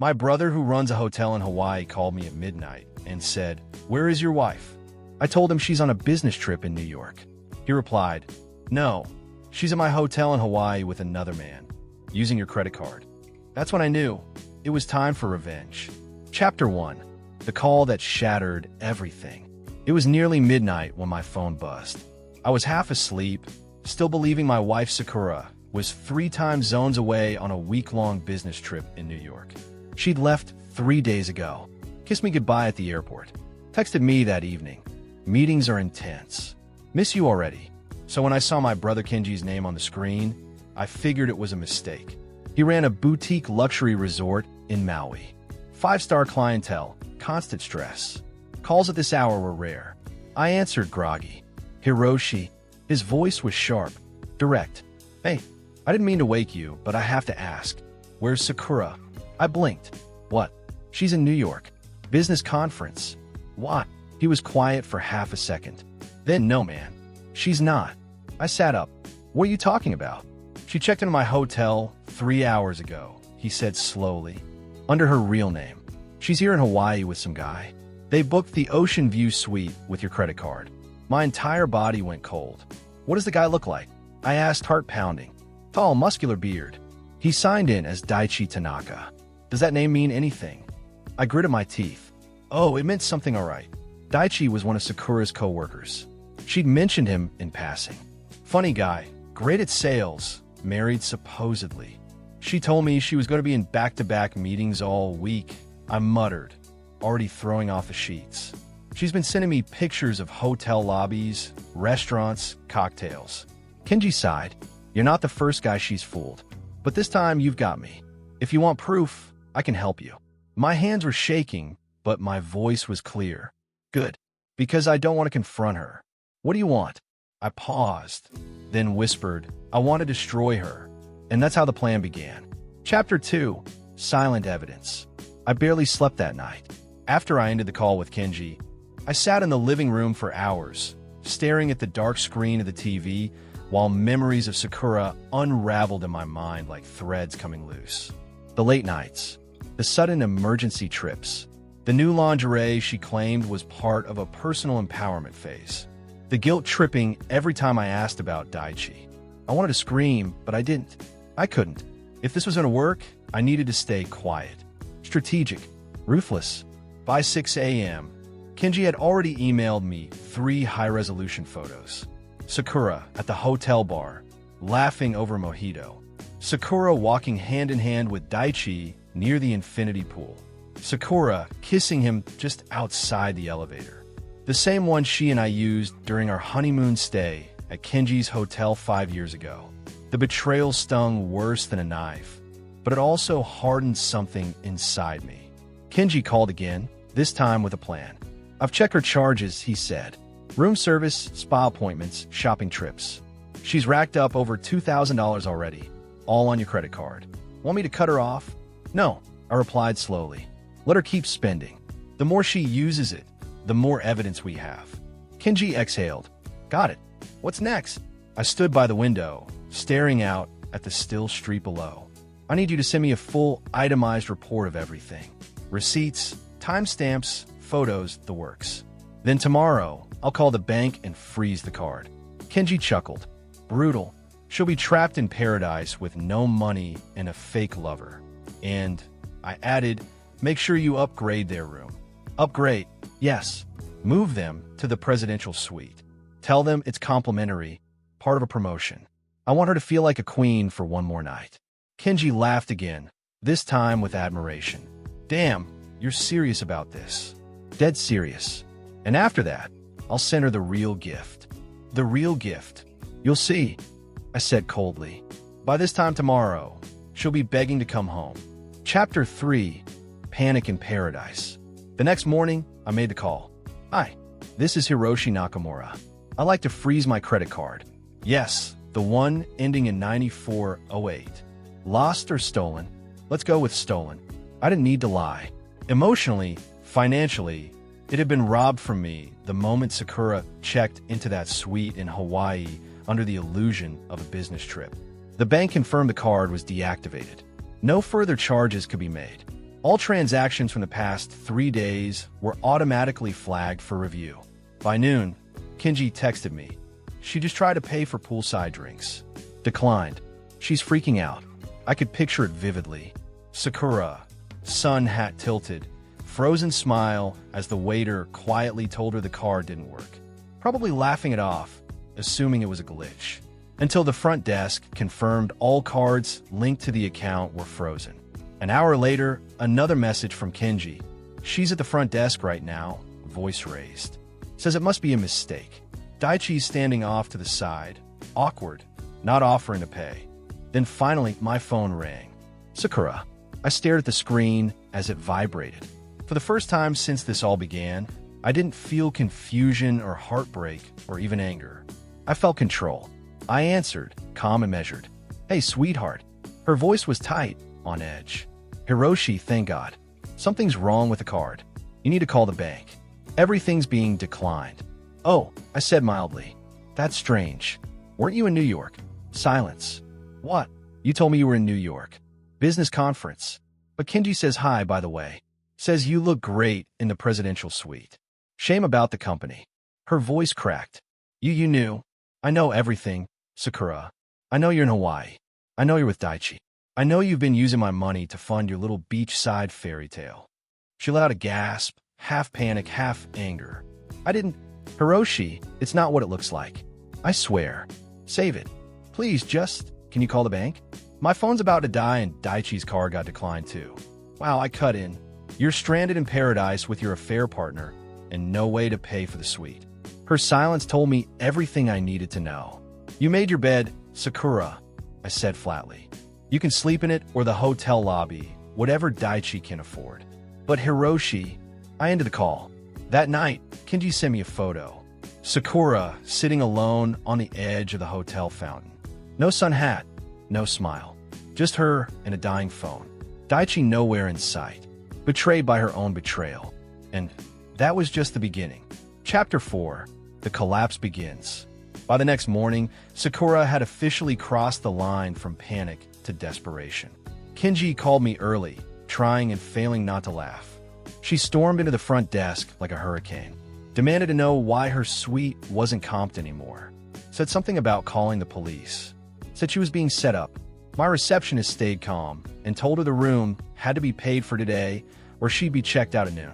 My brother, who runs a hotel in Hawaii, called me at midnight and said, "Where is your wife?" I told him she's on a business trip in New York. He replied, "No, she's at my hotel in Hawaii with another man, using your credit card." That's when I knew it was time for revenge. Chapter 1. The call that shattered everything. It was nearly midnight when my phone buzzed. I was half asleep, still believing my wife Sakura was 3 time zones away on a week-long business trip in New York. She'd left 3 days ago, kissed me goodbye at the airport, texted me that evening, "Meetings are intense. Miss you already." So when I saw my brother Kenji's name on the screen, I figured it was a mistake. He ran a boutique luxury resort in Maui. 5-star clientele, constant stress. Calls at this hour were rare. I answered groggy. "Hiroshi." His voice was sharp, direct. "Hey, I didn't mean to wake you, but I have to ask. Where's Sakura?" I blinked. "What?" "She's in New York. Business conference." "What?" He was quiet for half a second. Then, "No, man. She's not." I sat up. "What are you talking about?" "She checked into my hotel 3 hours ago," he said slowly, "under her real name. She's here in Hawaii with some guy. They booked the Ocean View suite with your credit card." My entire body went cold. "What does the guy look like?" I asked, heart pounding. "Tall, muscular beard. He signed in as Daichi Tanaka." "Does that name mean anything?" I gritted my teeth. Oh, it meant something, all right. Daichi was one of Sakura's coworkers. She'd mentioned him in passing. Funny guy, great at sales, married supposedly. She told me she was going to be in back-to-back meetings all week. I muttered, already throwing off the sheets. She's been sending me pictures of hotel lobbies, restaurants, cocktails. Kenji sighed. "You're not the first guy she's fooled. But this time you've got me. If you want proof, I can help you." My hands were shaking, but my voice was clear. "Good. Because I don't want to confront her." "What do you want?" I paused, then whispered, "I want to destroy her." And that's how the plan began. Chapter 2. Silent Evidence. I barely slept that night. After I ended the call with Kenji, I sat in the living room for hours, staring at the dark screen of the TV while memories of Sakura unraveled in my mind like threads coming loose. The late nights, the sudden emergency trips, the new lingerie she claimed was part of a personal empowerment phase, the guilt tripping every time I asked about Daichi. I wanted to scream, but I didn't. I couldn't. If this was going to work, I needed to stay quiet, strategic, ruthless. By 6 a.m., Kenji had already emailed me 3 high-resolution photos. Sakura at the hotel bar, laughing over a mojito. Sakura walking hand-in-hand with Daichi near the infinity pool. Sakura kissing him just outside the elevator. The same one she and I used during our honeymoon stay at Kenji's hotel 5 years ago. The betrayal stung worse than a knife, but it also hardened something inside me. Kenji called again, this time with a plan. "I've checked her charges," he said. "Room service, spa appointments, shopping trips. She's racked up over $2,000 already, all on your credit card. Want me to cut her off?" "No," I replied slowly. "Let her keep spending. The more she uses it, the more evidence we have." Kenji exhaled. "Got it. What's next?" I stood by the window, staring out at the still street below. "I need you to send me a full, itemized report of everything. Receipts, timestamps, photos, the works. Then tomorrow, I'll call the bank and freeze the card." Kenji chuckled. "Brutal. She'll be trapped in paradise with no money and a fake lover." And I added, "Make sure you upgrade their room." "Upgrade? Yes. Move them to the presidential suite. Tell them it's complimentary, part of a promotion. I want her to feel like a queen for one more night." Kenji laughed again, this time with admiration. "Damn, you're serious about this." "Dead serious. And after that, I'll send her the real gift." "The real gift? You'll see," I said coldly. "By this time tomorrow, she'll be begging to come home." Chapter 3. Panic in Paradise. The next morning, I made the call. "Hi, this is Hiroshi Nakamura. I'd like to freeze my credit card." "Yes, the one ending in 9408. Lost or stolen?" "Let's go with stolen." I didn't need to lie. Emotionally, financially, it had been robbed from me the moment Sakura checked into that suite in Hawaii under the illusion of a business trip. The bank confirmed the card was deactivated. No further charges could be made. All transactions from the past 3 days were automatically flagged for review. By noon, Kenji texted me. She just tried to pay for poolside drinks. Declined. She's freaking out. I could picture it vividly. Sakura, sun hat tilted, frozen smile as the waiter quietly told her the card didn't work. Probably laughing it off, assuming it was a glitch. Until the front desk confirmed all cards linked to the account were frozen. An hour later, another message from Kenji. She's at the front desk right now, voice raised. Says it must be a mistake. Daichi's standing off to the side, awkward, not offering to pay. Then finally, my phone rang. Sakura. I stared at the screen as it vibrated. For the first time since this all began, I didn't feel confusion or heartbreak or even anger. I felt control. I answered, calm and measured. Hey, sweetheart. Her voice was tight, on edge. Hiroshi, thank God. Something's wrong with the card. You need to call the bank. Everything's being declined. Oh, I said mildly. That's strange. Weren't you in New York? Silence. What? You told me you were in New York. Business conference. But Kenji says hi, by the way. Says you look great in the presidential suite. Shame about the company. Her voice cracked. You knew. I know everything, Sakura. I know you're in Hawaii. I know you're with Daichi. I know you've been using my money to fund your little beachside fairy tale. She let out a gasp, half panic, half anger. I didn't. Hiroshi, it's not what it looks like. I swear. Save it. Please, can you call the bank? My phone's about to die and Daichi's car got declined too. Wow, I cut in. You're stranded in paradise with your affair partner and no way to pay for the suite. Her silence told me everything I needed to know. You made your bed, Sakura, I said flatly. You can sleep in it or the hotel lobby, whatever Daichi can afford. But Hiroshi, I ended the call. That night, Kenji sent me a photo. Sakura sitting alone on the edge of the hotel fountain. No sun hat, no smile. Just her and a dying phone. Daichi nowhere in sight. Betrayed by her own betrayal. And that was just the beginning. Chapter 4. The collapse begins. By the next morning, Sakura had officially crossed the line from panic to desperation. Kenji called me early, trying and failing not to laugh. She stormed into the front desk like a hurricane. Demanded to know why her suite wasn't comped anymore. Said something about calling the police. Said she was being set up. My receptionist stayed calm and told her the room had to be paid for today or she'd be checked out at noon.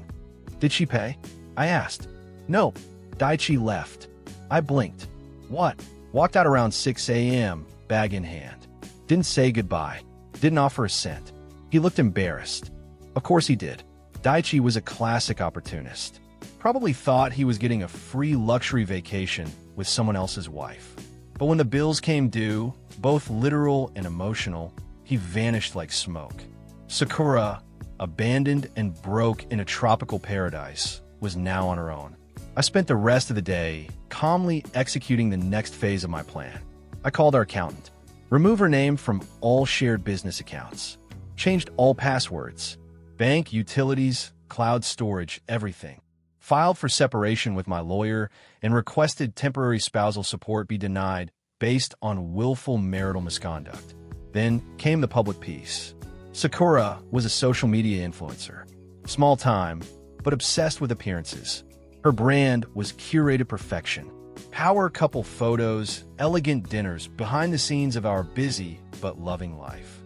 Did she pay? I asked. No. Daichi left. I blinked. What? Walked out around 6 a.m., bag in hand. Didn't say goodbye. Didn't offer a cent. He looked embarrassed. Of course he did. Daichi was a classic opportunist. Probably thought he was getting a free luxury vacation with someone else's wife. But when the bills came due, both literal and emotional, he vanished like smoke. Sakura, abandoned and broke in a tropical paradise, was now on her own. I spent the rest of the day calmly executing the next phase of my plan. I called our accountant. Remove her name from all shared business accounts. Changed all passwords. Bank, utilities, cloud storage, everything. Filed for separation with my lawyer and requested temporary spousal support be denied based on willful marital misconduct. Then came the public piece. Sakura was a social media influencer. Small time, but obsessed with appearances. Her brand was curated perfection. Power couple photos, elegant dinners, behind the scenes of our busy but loving life.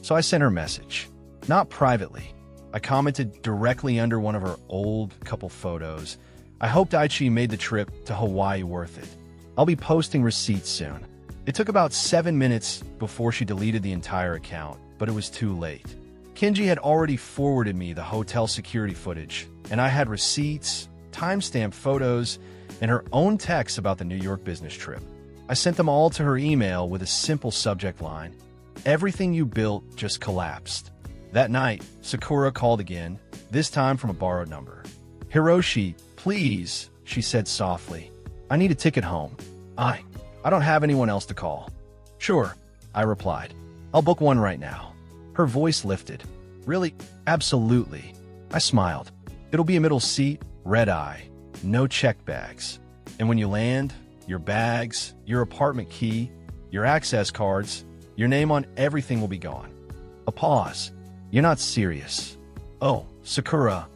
So I sent her a message. Not privately. I commented directly under one of her old couple photos. I hope Daichi made the trip to Hawaii worth it. I'll be posting receipts soon. It took about 7 minutes before she deleted the entire account, but it was too late. Kenji had already forwarded me the hotel security footage, and I had receipts, timestamp photos, and her own texts about the New York business trip. I sent them all to her email with a simple subject line. Everything you built just collapsed. That night, Sakura called again, this time from a borrowed number. Hiroshi, please, she said softly. I need a ticket home. I don't have anyone else to call. Sure, I replied. I'll book one right now. Her voice lifted. Really? Absolutely. I smiled. It'll be a middle seat, red eye, no checked bags. And when you land, your bags, your apartment key, your access cards, your name on everything will be gone. A pause. You're not serious. "Oh, Sakura,"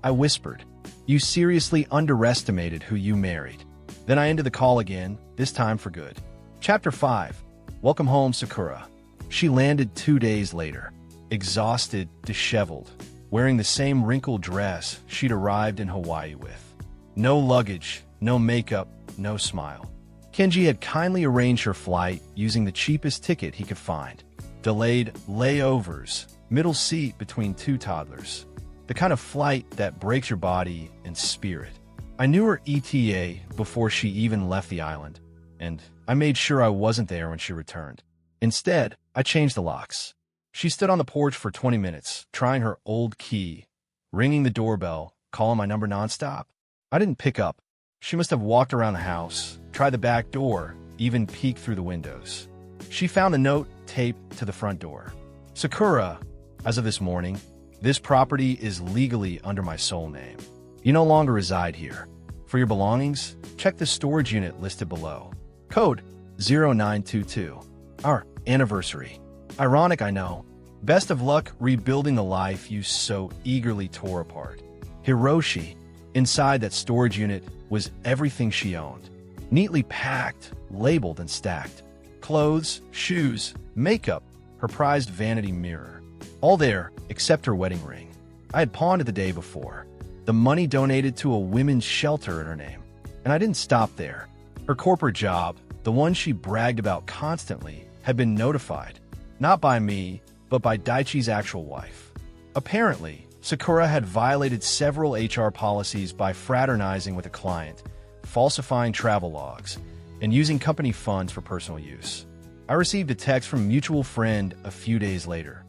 I whispered. "You seriously underestimated who you married." Then I ended the call again, this time for good. Chapter 5. Welcome home, Sakura. She landed 2 days later, exhausted, disheveled, wearing the same wrinkled dress she'd arrived in Hawaii with. No luggage, no makeup, no smile. Kenji had kindly arranged her flight using the cheapest ticket he could find. Delayed layovers, middle seat between two toddlers. The kind of flight that breaks your body and spirit. I knew her ETA before she even left the island, and I made sure I wasn't there when she returned. Instead, I changed the locks. She stood on the porch for 20 minutes, trying her old key, ringing the doorbell, calling my number nonstop. I didn't pick up. She must have walked around the house, tried the back door, even peeked through the windows. She found a note taped to the front door. Sakura, as of this morning, this property is legally under my sole name. You no longer reside here. For your belongings, check the storage unit listed below. Code 0922. Our anniversary. Ironic, I know. Best of luck rebuilding the life you so eagerly tore apart. Hiroshi. Inside that storage unit was everything she owned. Neatly packed, labeled, and stacked. Clothes, shoes, makeup, her prized vanity mirror. All there except her wedding ring. I had pawned it the day before. The money donated to a women's shelter in her name. And I didn't stop there. Her corporate job, the one she bragged about constantly, had been notified. Not by me, but by Daichi's actual wife. Apparently, Sakura had violated several HR policies by fraternizing with a client, falsifying travel logs, and using company funds for personal use. I received a text from a mutual friend a few days later.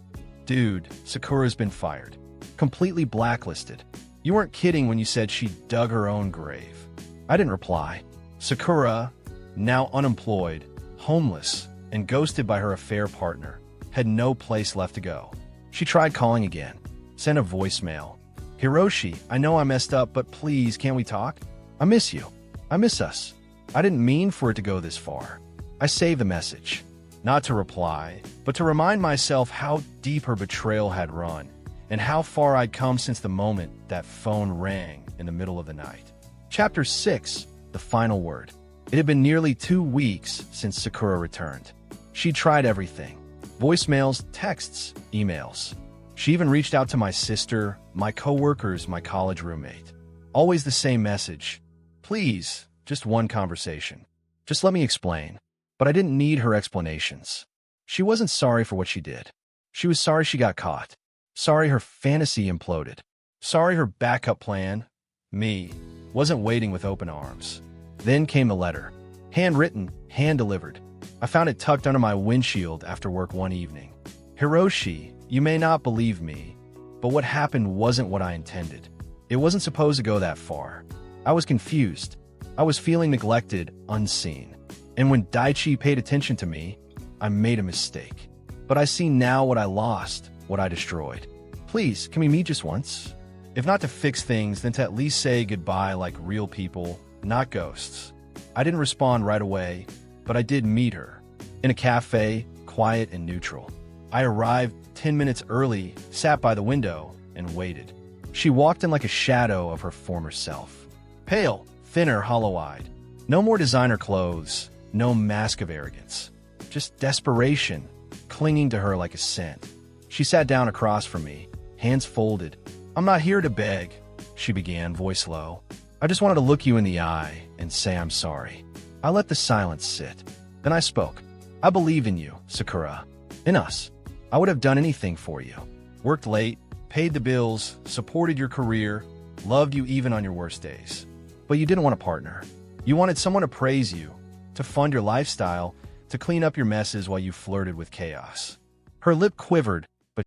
"Dude, Sakura's been fired. Completely blacklisted. You weren't kidding when you said she dug her own grave." I didn't reply. Sakura, now unemployed, homeless, and ghosted by her affair partner, had no place left to go. She tried calling again, sent a voicemail. "Hiroshi, I know I messed up, but please, can't we talk? I miss you. I miss us." I didn't mean for it to go this far. I saved the message, not to reply, but to remind myself how deep her betrayal had run, and how far I'd come since the moment that phone rang in the middle of the night. Chapter 6. The final word. It had been nearly 2 weeks since Sakura returned. She'd tried everything. Voicemails, texts, emails. She even reached out to my sister, my coworkers, my college roommate. Always the same message. "Please, just one conversation. Just let me explain." But I didn't need her explanations. She wasn't sorry for what she did. She was sorry she got caught. Sorry her fantasy imploded. Sorry her backup plan, me, wasn't waiting with open arms. Then came the letter. Handwritten, hand-delivered. I found it tucked under my windshield after work one evening. "Hiroshi, you may not believe me, but what happened wasn't what I intended. It wasn't supposed to go that far. I was confused. I was feeling neglected, unseen. And when Daichi paid attention to me, I made a mistake. But I see now what I lost, what I destroyed. Please, can we meet just once? If not to fix things, then to at least say goodbye like real people, not ghosts." I didn't respond right away, but I did meet her. In a cafe, quiet and neutral. I arrived 10 minutes early, sat by the window, and waited. She walked in like a shadow of her former self. Pale, thinner, hollow-eyed. No more designer clothes, no mask of arrogance. Just desperation, clinging to her like a scent. She sat down across from me, hands folded. "I'm not here to beg," she began, voice low. "I just wanted to look you in the eye and say I'm sorry." I let the silence sit. Then I spoke. "I believe in you, Sakura. In us. I would have done anything for you. Worked late, paid the bills, supported your career, loved you even on your worst days. But you didn't want a partner. You wanted someone to praise you, to fund your lifestyle, to clean up your messes while you flirted with chaos." Her lip quivered,